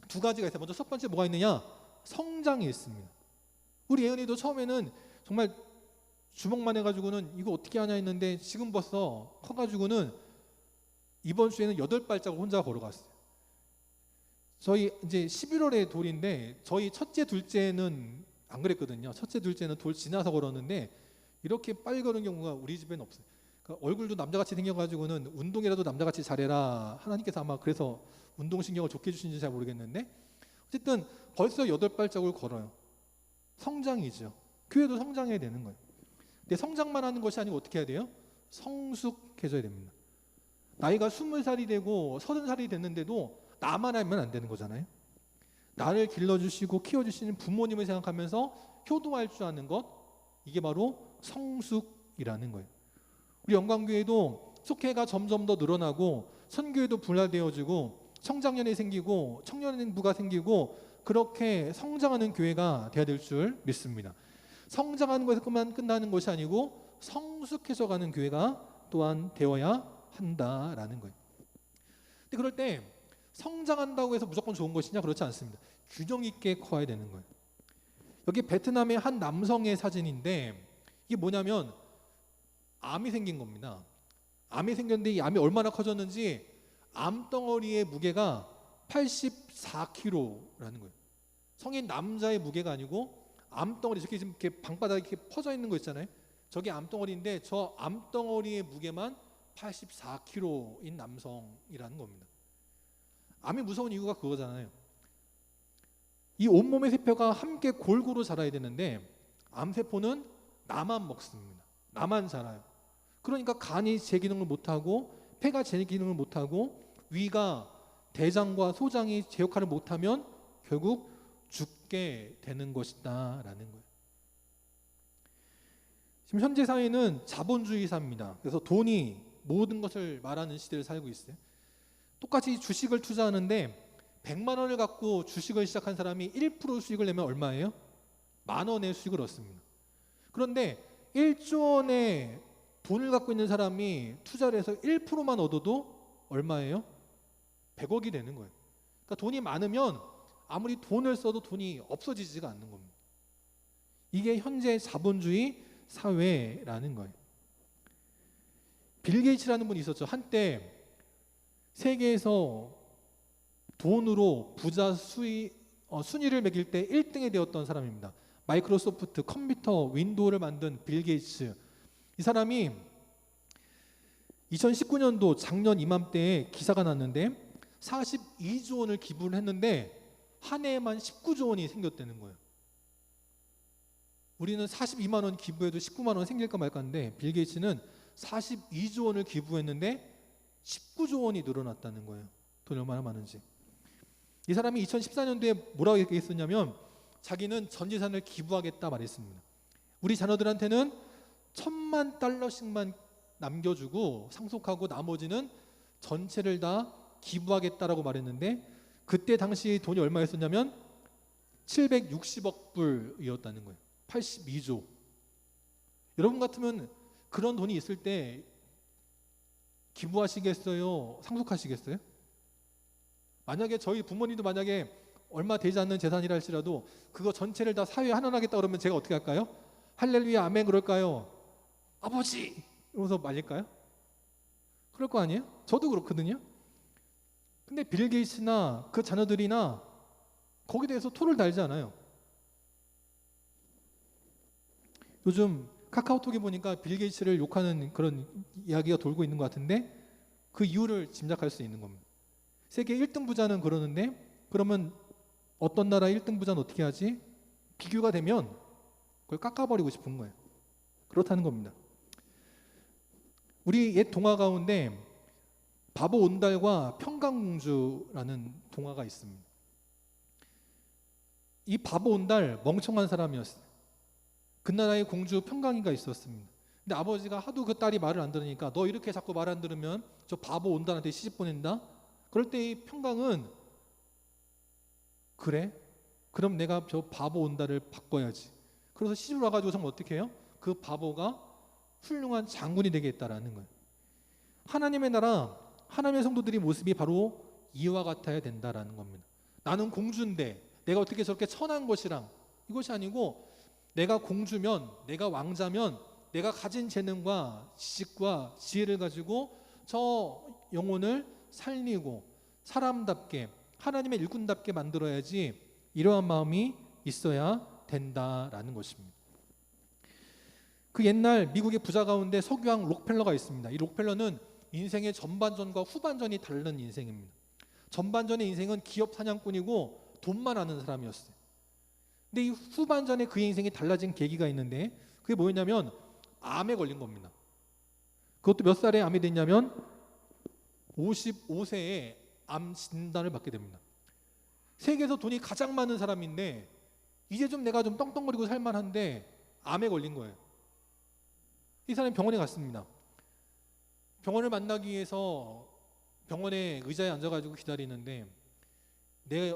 두 가지가 있어요. 먼저 첫 번째 뭐가 있느냐? 성장이 있습니다. 우리 예은이도 처음에는 정말 주먹만 해가지고는 이거 어떻게 하냐 했는데 지금 벌써 커가지고는 이번 주에는 8발자국 혼자 걸어갔어요. 저희 이제 11월에 돌인데 저희 첫째 둘째는 안 그랬거든요. 첫째 둘째는 돌 지나서 걸었는데 이렇게 빨리 걸은 경우가 우리 집에는 없어요. 그러니까 얼굴도 남자같이 생겨가지고는 운동이라도 남자같이 잘해라 하나님께서 아마 그래서 운동신경을 좋게 주신지 잘 모르겠는데 어쨌든 벌써 8발자국을 걸어요. 성장이죠. 교회도 성장해야 되는 거예요. 근데 성장만 하는 것이 아니고 어떻게 해야 돼요? 성숙해져야 됩니다. 나이가 20살이 되고 30살이 됐는데도 나만 알면 안 되는 거잖아요. 나를 길러주시고 키워주시는 부모님을 생각하면서 효도할 줄 아는 것, 이게 바로 성숙이라는 거예요. 우리 영광교회도 속회가 점점 더 늘어나고 선교회도 분화되어지고 청장년이 생기고 청년부가 생기고 그렇게 성장하는 교회가 되어야 될 줄 믿습니다. 성장하는 것에서만 끝나는 것이 아니고 성숙해져 가는 교회가 또한 되어야 한다라는 거예요. 근데 그럴 때 성장한다고 해서 무조건 좋은 것이냐? 그렇지 않습니다. 균형 있게 커야 되는 거예요. 여기 베트남의 한 남성의 사진인데 이게 뭐냐면 암이 생긴 겁니다. 암이 생겼는데 이 암이 얼마나 커졌는지 암덩어리의 무게가 84kg라는 거예요. 성인 남자의 무게가 아니고 암덩어리, 저렇게 지금 이렇게 방바닥에 이렇게 퍼져 있는 거 있잖아요. 저게 암덩어리인데 저 암덩어리의 무게만 84kg인 남성이라는 겁니다. 암이 무서운 이유가 그거잖아요. 이 온몸의 세포가 함께 골고루 자라야 되는데 암세포는 나만 먹습니다. 나만 자라요. 그러니까 간이 제 기능을 못하고 폐가 제 기능을 못하고 위가 대장과 소장이 제 역할을 못하면 결국 죽게 되는 것이다 라는 거예요. 지금 현재 사회는 자본주의 사회입니다. 그래서 돈이 모든 것을 말하는 시대를 살고 있어요. 똑같이 주식을 투자하는데 100만 원을 갖고 주식을 시작한 사람이 1% 수익을 내면 얼마예요? 10,000원의 수익을 얻습니다. 그런데 1조 원의 돈을 갖고 있는 사람이 투자를 해서 1%만 얻어도 얼마예요? 100억이 되는 거예요. 그러니까 돈이 많으면 아무리 돈을 써도 돈이 없어지지가 않는 겁니다. 이게 현재 자본주의 사회라는 거예요. 빌 게이츠라는 분이 있었죠. 한때 세계에서 돈으로 부자 순위를 매길 때 1등이 되었던 사람입니다. 마이크로소프트 컴퓨터 윈도우를 만든 빌 게이츠. 이 사람이 2019년도 작년 이맘때에 기사가 났는데 42조 원을 기부를 했는데 한 해에만 19조 원이 생겼다는 거예요. 우리는 42만 원 기부해도 19만 원 생길까 말까 하는데 빌 게이츠는 42조 원을 기부했는데 19조 원이 늘어났다는 거예요. 돈이 얼마나 많은지. 이 사람이 2014년도에 뭐라고 얘기했었냐면 자기는 전 재산을 기부하겠다 말했습니다. 우리 자녀들한테는 $10,000씩만 남겨주고 상속하고 나머지는 전체를 다 기부하겠다라고 말했는데 그때 당시 돈이 얼마였었냐면 760억 불이었다는 거예요. 82조. 여러분 같으면 그런 돈이 있을 때 기부하시겠어요? 상속하시겠어요? 만약에 저희 부모님도 만약에 얼마 되지 않는 재산이라 할지라도 그거 전체를 다 사회에 환원하겠다 그러면 제가 어떻게 할까요? 할렐루야 아멘 그럴까요? 아버지! 이러면서 말릴까요? 그럴 거 아니에요? 저도 그렇거든요. 근데 빌 게이츠나 그 자녀들이나 거기에 대해서 토를 달지 않아요. 요즘 카카오톡에 보니까 빌 게이츠를 욕하는 그런 이야기가 돌고 있는 것 같은데 그 이유를 짐작할 수 있는 겁니다. 세계 1등 부자는 그러는데 그러면 어떤 나라 1등 부자는 어떻게 하지? 비교가 되면 그걸 깎아버리고 싶은 거예요. 그렇다는 겁니다. 우리 옛 동화 가운데 바보 온달과 평강공주라는 동화가 있습니다. 이 바보 온달 멍청한 사람이었어요. 그 나라에 공주 평강이가 있었습니다. 근데 아버지가 하도 그 딸이 말을 안 들으니까 너 이렇게 자꾸 말 안 들으면 저 바보 온달한테 시집 보낸다. 그럴 때 이 평강은 그래? 그럼 내가 저 바보 온달을 바꿔야지. 그래서 시집을 와가지고 정말 어떻게 해요? 그 바보가 훌륭한 장군이 되겠다라는 거예요. 하나님의 나라, 하나님의 성도들의 모습이 바로 이와 같아야 된다라는 겁니다. 나는 공주인데 내가 어떻게 저렇게 천한 것이랑 이것이 아니고 내가 공주면, 내가 왕자면 내가 가진 재능과 지식과 지혜를 가지고 저 영혼을 살리고 사람답게 하나님의 일꾼답게 만들어야지 이러한 마음이 있어야 된다라는 것입니다. 그 옛날 미국의 부자 가운데 석유왕 록펠러가 있습니다. 이 록펠러는 인생의 전반전과 후반전이 다른 인생입니다. 전반전의 인생은 기업 사냥꾼이고 돈만 아는 사람이었어요. 근데 이 후반전에 그의 인생이 달라진 계기가 있는데 그게 뭐였냐면 암에 걸린 겁니다. 그것도 몇 살에 암이 됐냐면 55세에 암 진단을 받게 됩니다. 세계에서 돈이 가장 많은 사람인데 이제 좀 내가 좀 떵떵거리고 살만한데 암에 걸린 거예요. 이 사람이 병원에 갔습니다. 병원을 만나기 위해서 병원에 의자에 앉아가지고 기다리는데 내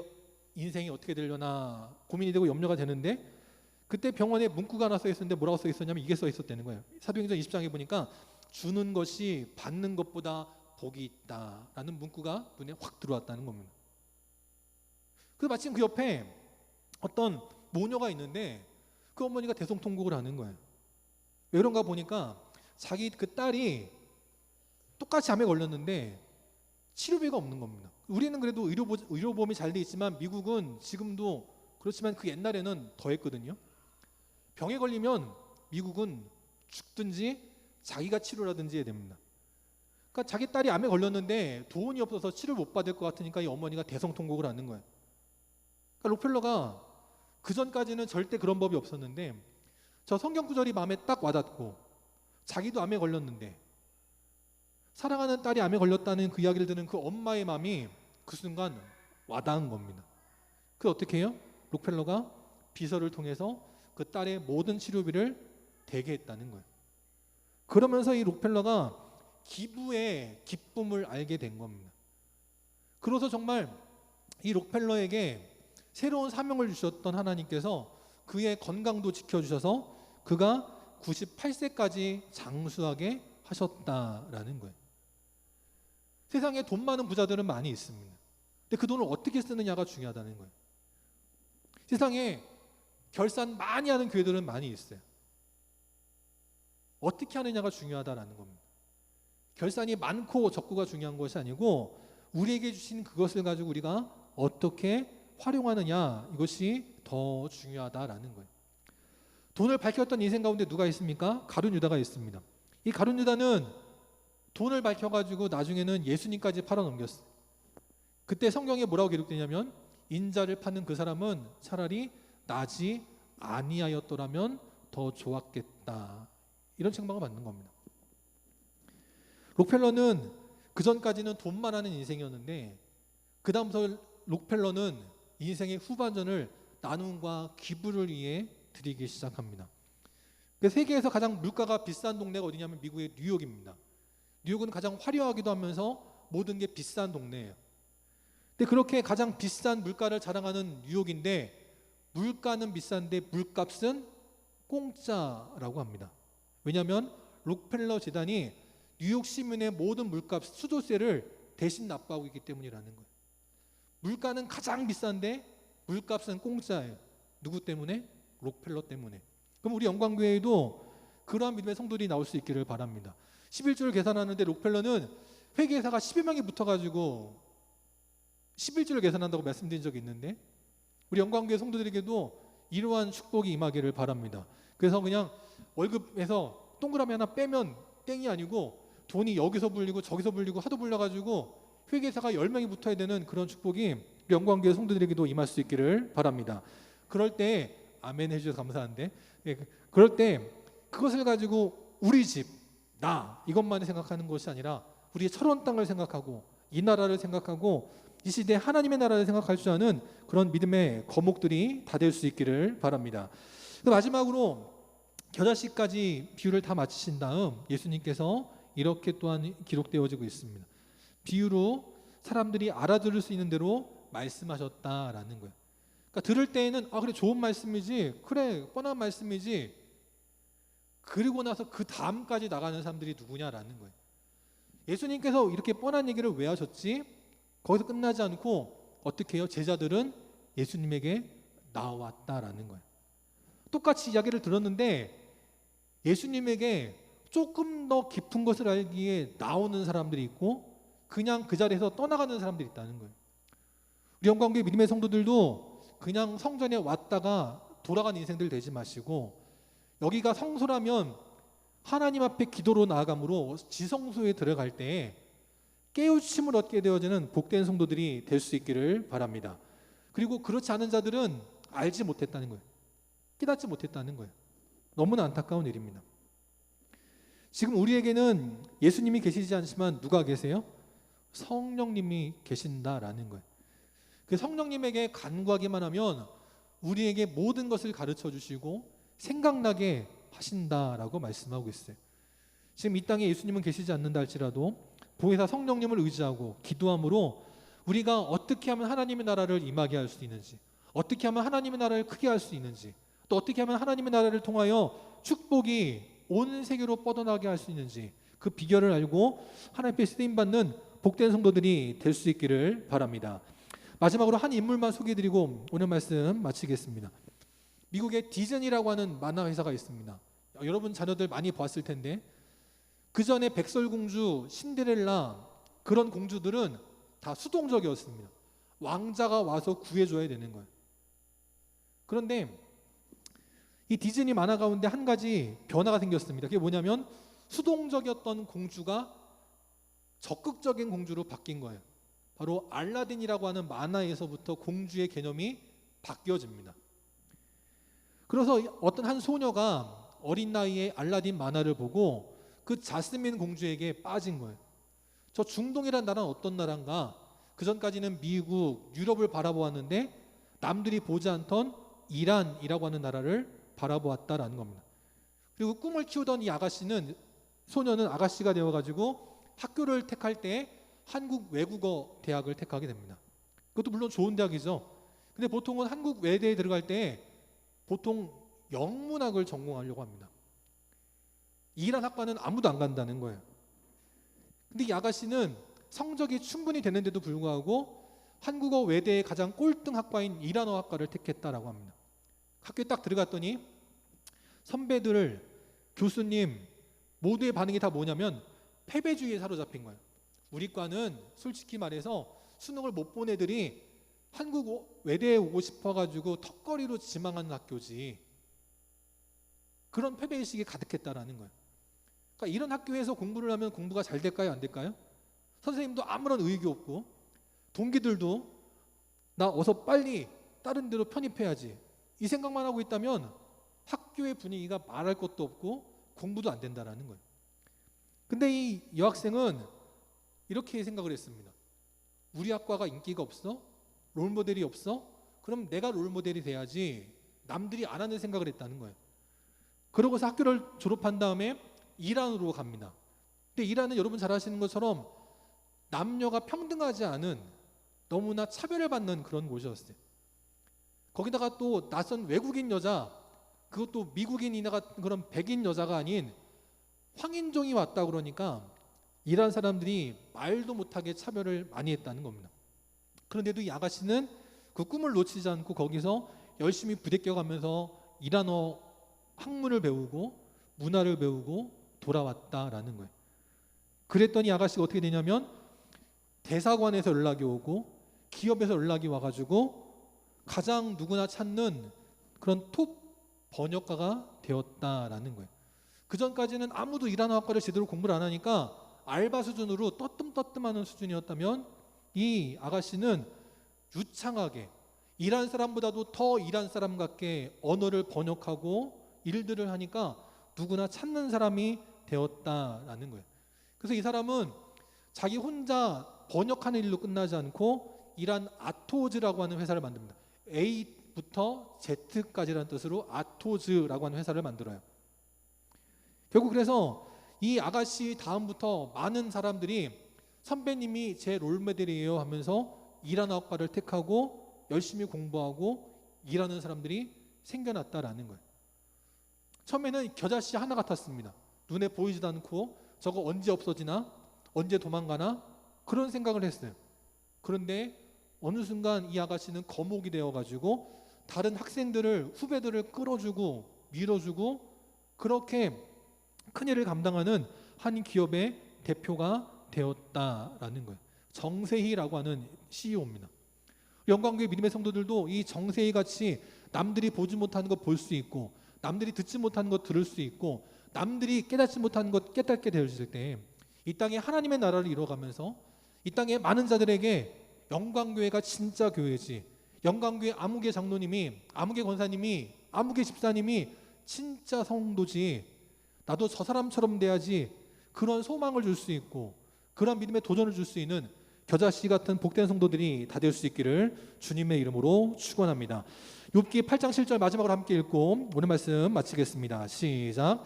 인생이 어떻게 되려나 고민이 되고 염려가 되는데 그때 병원에 문구가 하나 써 있었는데 뭐라고 써 있었냐면 이게 써 있었다는 거예요. 사도행전 20장에 보니까 주는 것이 받는 것보다 복이 있다라는 문구가 눈에 확 들어왔다는 겁니다. 그 마침 그 옆에 어떤 모녀가 있는데 그 어머니가 대성통곡을 하는 거예요. 왜 그런가 보니까 자기 그 딸이 똑같이 암에 걸렸는데 치료비가 없는 겁니다. 우리는 그래도 의료보험이 잘 돼 있지만 미국은 지금도 그렇지만 그 옛날에는 더 했거든요. 병에 걸리면 미국은 죽든지 자기가 치료를 하든지 해야 됩니다. 그러니까 자기 딸이 암에 걸렸는데 돈이 없어서 치료를 못 받을 것 같으니까 이 어머니가 대성통곡을 하는 거예요. 그러니까 록펠러가 그 전까지는 절대 그런 법이 없었는데 저 성경 구절이 마음에 딱 와닿고 자기도 암에 걸렸는데 사랑하는 딸이 암에 걸렸다는 그 이야기를 듣는 그 엄마의 마음이 그 순간 와닿은 겁니다. 그 어떻게 해요? 록펠러가 비서를 통해서 그 딸의 모든 치료비를 대게 했다는 거예요. 그러면서 이 록펠러가 기부의 기쁨을 알게 된 겁니다. 그래서 정말 이 록펠러에게 새로운 사명을 주셨던 하나님께서 그의 건강도 지켜주셔서 그가 98세까지 장수하게 하셨다라는 거예요. 세상에 돈 많은 부자들은 많이 있습니다. 근데 그 돈을 어떻게 쓰느냐가 중요하다는 거예요. 세상에 결산 많이 하는 교회들은 많이 있어요. 어떻게 하느냐가 중요하다라는 겁니다. 결산이 많고 적고가 중요한 것이 아니고 우리에게 주신 그것을 가지고 우리가 어떻게 활용하느냐 이것이 더 중요하다라는 거예요. 돈을 밝혔던 인생 가운데 누가 있습니까? 가룟 유다가 있습니다. 이 가룟 유다는 돈을 밝혀가지고 나중에는 예수님까지 팔아넘겼어요. 그때 성경에 뭐라고 기록되냐면 인자를 파는 그 사람은 차라리 나지 아니하였더라면 더 좋았겠다. 이런 책망을 받는 겁니다. 록펠러는 그 전까지는 돈만 하는 인생이었는데 그 다음부터 록펠러는 인생의 후반전을 나눔과 기부를 위해 드리기 시작합니다. 세계에서 가장 물가가 비싼 동네가 어디냐면 미국의 뉴욕입니다. 뉴욕은 가장 화려하기도 하면서 모든 게 비싼 동네예요. 근데 그렇게 가장 비싼 물가를 자랑하는 뉴욕인데 물가는 비싼데 물값은 공짜라고 합니다. 왜냐하면 록펠러 재단이 뉴욕 시민의 모든 물값 수도세를 대신 납부하고 있기 때문이라는 거예요. 물가는 가장 비싼데 물값은 공짜예요. 누구 때문에? 록펠러 때문에. 그럼 우리 영광교회에도 그러한 믿음의 성도들이 나올 수 있기를 바랍니다. 11조를 계산하는데 록펠러는 회계사가 12명이 붙어가지고 11조를 계산한다고 말씀드린 적이 있는데 우리 영광교회 성도들에게도 이러한 축복이 임하기를 바랍니다. 그래서 그냥 월급에서 동그라미 하나 빼면 땡이 아니고 돈이 여기서 불리고 저기서 불리고 하도 불려가지고 회계사가 10명이 붙어야 되는 그런 축복이 우리 영광교회 성도들에게도 임할 수 있기를 바랍니다. 그럴 때 아멘 해주셔서 감사한데, 그럴 때 그것을 가지고 우리 집, 나 이것만 생각하는 것이 아니라 우리의 철원 땅을 생각하고 이 나라를 생각하고 이 시대 하나님의 나라를 생각할 줄 아는 그런 믿음의 거목들이 다 될 수 있기를 바랍니다. 마지막으로 겨자씨까지 비유를 다 마치신 다음 예수님께서 이렇게 또한 기록되어지고 있습니다. 비유로 사람들이 알아들을 수 있는 대로 말씀하셨다라는 거예요. 그러니까 들을 때에는 그래 좋은 말씀이지, 그래 뻔한 말씀이지, 그리고 나서 그 다음까지 나가는 사람들이 누구냐라는 거예요. 예수님께서 이렇게 뻔한 얘기를 왜 하셨지? 거기서 끝나지 않고 어떻게 해요? 제자들은 예수님에게 나왔다라는 거예요. 똑같이 이야기를 들었는데 예수님에게 조금 더 깊은 것을 알기에 나오는 사람들이 있고 그냥 그 자리에서 떠나가는 사람들이 있다는 거예요. 우리 영광교회 믿음의 성도들도 그냥 성전에 왔다가 돌아가는 인생들 되지 마시고, 여기가 성소라면 하나님 앞에 기도로 나아감으로 지성소에 들어갈 때 깨우침을 얻게 되어지는 복된 성도들이 될 수 있기를 바랍니다. 그리고 그렇지 않은 자들은 알지 못했다는 거예요. 깨닫지 못했다는 거예요. 너무나 안타까운 일입니다. 지금 우리에게는 예수님이 계시지 않지만 누가 계세요? 성령님이 계신다라는 거예요. 그 성령님에게 간구하기만 하면 우리에게 모든 것을 가르쳐 주시고 생각나게 하신다라고 말씀하고 있어요. 지금 이 땅에 예수님은 계시지 않는다 할지라도 보혜사 성령님을 의지하고 기도함으로 우리가 어떻게 하면 하나님의 나라를 임하게 할 수 있는지, 어떻게 하면 하나님의 나라를 크게 할 수 있는지, 또 어떻게 하면 하나님의 나라를 통하여 축복이 온 세계로 뻗어나게 할 수 있는지 그 비결을 알고 하나님 앞에 쓰임받는 복된 성도들이 될 수 있기를 바랍니다. 마지막으로 한 인물만 소개해드리고 오늘 말씀 마치겠습니다. 미국의 디즈니라고 하는 만화 회사가 있습니다. 여러분 자녀들 많이 봤을 텐데 그 전에 백설공주, 신데렐라 그런 공주들은 다 수동적이었습니다. 왕자가 와서 구해줘야 되는 거예요. 그런데 이 디즈니 만화 가운데 한 가지 변화가 생겼습니다. 그게 뭐냐면 수동적이었던 공주가 적극적인 공주로 바뀐 거예요. 바로 알라딘이라고 하는 만화에서부터 공주의 개념이 바뀌어집니다. 그래서 어떤 한 소녀가 어린 나이에 알라딘 만화를 보고 그 자스민 공주에게 빠진 거예요. 저 중동이란 나라는 어떤 나라인가? 그 전까지는 미국, 유럽을 바라보았는데 남들이 보지 않던 이란이라고 하는 나라를 바라보았다라는 겁니다. 그리고 꿈을 키우던 이 소녀는 아가씨가 되어가지고 학교를 택할 때 한국 외국어 대학을 택하게 됩니다. 그것도 물론 좋은 대학이죠. 근데 보통은 한국 외대에 들어갈 때 보통 영문학을 전공하려고 합니다. 이란 학과는 아무도 안 간다는 거예요. 근데 이 아가씨는 성적이 충분히 되는데도 불구하고 한국어 외대의 가장 꼴등 학과인 이란어 학과를 택했다라고 합니다. 학교에 딱 들어갔더니 선배들, 교수님 모두의 반응이 다 뭐냐면 패배주의에 사로잡힌 거예요. 우리 과는 솔직히 말해서 수능을 못 본 애들이 한국 외대에 오고 싶어가지고 턱걸이로 지망하는 학교지. 그런 패배의식이 가득했다라는 거예요. 그러니까 이런 학교에서 공부를 하면 공부가 잘 될까요? 안 될까요? 선생님도 아무런 의욕이 없고 동기들도 나 어서 빨리 다른 데로 편입해야지 이 생각만 하고 있다면 학교의 분위기가 말할 것도 없고 공부도 안 된다라는 거예요. 근데 이 여학생은 이렇게 생각을 했습니다. 우리 학과가 인기가 없어? 롤모델이 없어? 그럼 내가 롤모델이 돼야지. 남들이 안 하는 생각을 했다는 거예요. 그러고서 학교를 졸업한 다음에 이란으로 갑니다. 근데 이란은 여러분 잘 아시는 것처럼 남녀가 평등하지 않은 너무나 차별을 받는 그런 곳이었어요. 거기다가 또 낯선 외국인 여자, 그것도 미국인이나 그런 백인 여자가 아닌 황인종이 왔다 그러니까 이란 사람들이 말도 못하게 차별을 많이 했다는 겁니다. 그런데도 이 아가씨는 그 꿈을 놓치지 않고 거기서 열심히 부대껴가면서 이란어 학문을 배우고 문화를 배우고 돌아왔다라는 거예요. 그랬더니 아가씨가 어떻게 되냐면 대사관에서 연락이 오고 기업에서 연락이 와가지고 가장 누구나 찾는 그런 톱 번역가가 되었다라는 거예요. 그 전까지는 아무도 이란어학과를 제대로 공부를 안 하니까 알바 수준으로 떠뜸떠뜸하는 수준이었다면 이 아가씨는 유창하게 이란 사람보다도 더 이란 사람 같게 언어를 번역하고 일들을 하니까 누구나 찾는 사람이 되었다라는 거예요. 그래서 이 사람은 자기 혼자 번역하는 일로 끝나지 않고 이란 아토즈라고 하는 회사를 만듭니다. A부터 Z까지라는 뜻으로 아토즈라고 하는 회사를 만들어요. 결국 그래서 이 아가씨 다음부터 많은 사람들이 선배님이 제 롤모델이에요 하면서 이란어학과를 택하고 열심히 공부하고 일하는 사람들이 생겨났다라는 거예요. 처음에는 겨자씨 하나 같았습니다. 눈에 보이지도 않고 저거 언제 없어지나? 언제 도망가나? 그런 생각을 했어요. 그런데 어느 순간 이 아가씨는 거목이 되어가지고 다른 학생들을, 후배들을 끌어주고 밀어주고 그렇게 큰일을 감당하는 한 기업의 대표가 되었다라는 거예요. 정세희라고 하는 CEO입니다. 영광교회 믿음의 성도들도 이 정세희 같이 남들이 보지 못하는 것 볼 수 있고 남들이 듣지 못하는 것 들을 수 있고 남들이 깨닫지 못하는 것 깨닫게 되어질 때 이 땅에 하나님의 나라를 이뤄가면서 이 땅에 많은 자들에게 영광교회가 진짜 교회지, 영광교회 아무개 장로님이, 아무개 권사님이, 아무개 집사님이 진짜 성도지, 나도 저 사람처럼 돼야지, 그런 소망을 줄 수 있고 그런 믿음의 도전을 줄 수 있는 겨자씨 같은 복된 성도들이 다 될 수 있기를 주님의 이름으로 축원합니다. 욥기 8장 7절 마지막으로 함께 읽고 오늘 말씀 마치겠습니다. 시작.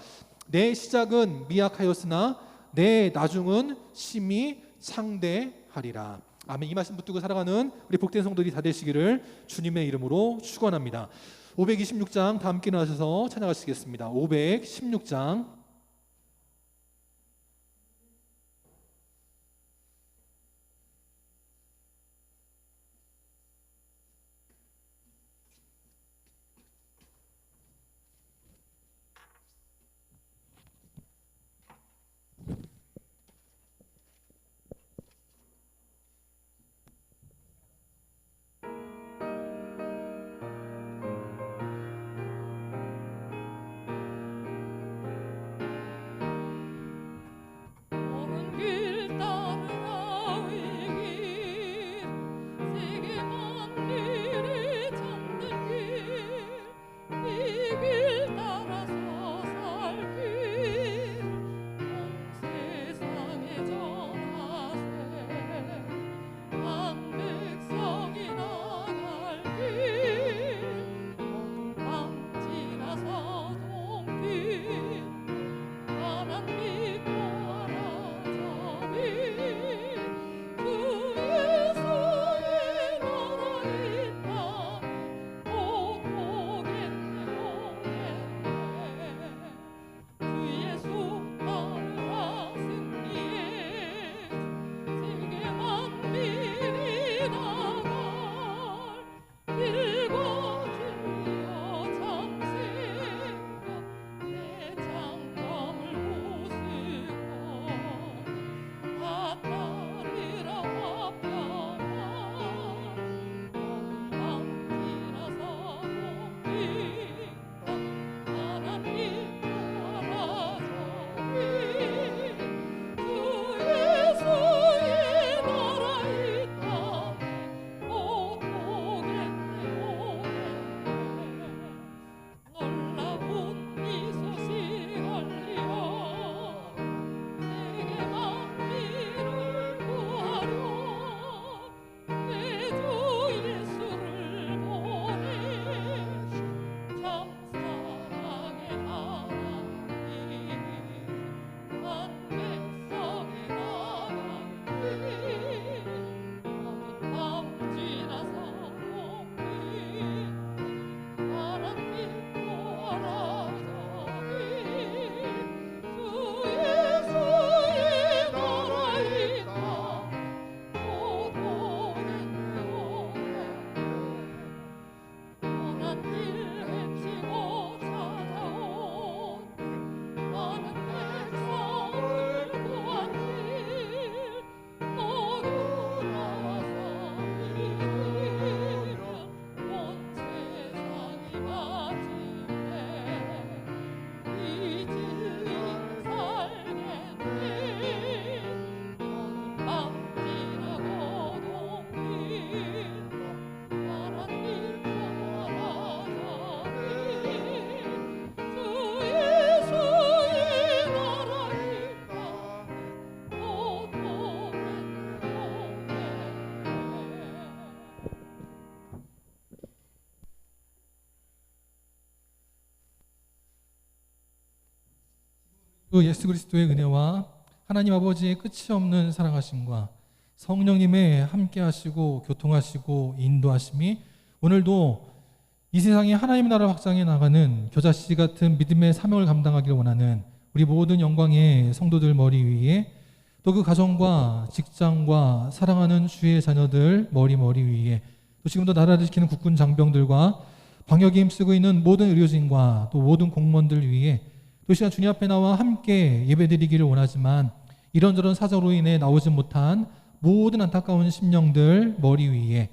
내 시작은 미약하였으나 내 나중은 심히 창대하리라. 아멘. 이 말씀 붙들고 살아가는 우리 복된 성도들이 다 되시기를 주님의 이름으로 축원합니다. 526장 다 함께 나와서 찬양하시겠습니다. 516장. 주 주 예수 그리스도의 은혜와 하나님 아버지의 끝이 없는 사랑하심과 성령님의 함께하시고 교통하시고 인도하심이 오늘도 이 세상에 하나님의 나라를 확장해 나가는 겨자씨 같은 믿음의 사명을 감당하기를 원하는 우리 모든 영광의 성도들 머리 위에, 또 그 가정과 직장과 사랑하는 주의 자녀들 머리 위에, 또 지금도 나라를 지키는 국군 장병들과 방역에 힘쓰고 있는 모든 의료진과 또 모든 공무원들 위에, 또 시간 주님 앞에 나와 함께 예배드리기를 원하지만 이런저런 사정으로 인해 나오지 못한 모든 안타까운 심령들 머리 위에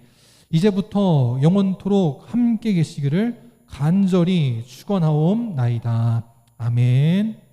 이제부터 영원토록 함께 계시기를 간절히 축원하옵나이다. 아멘.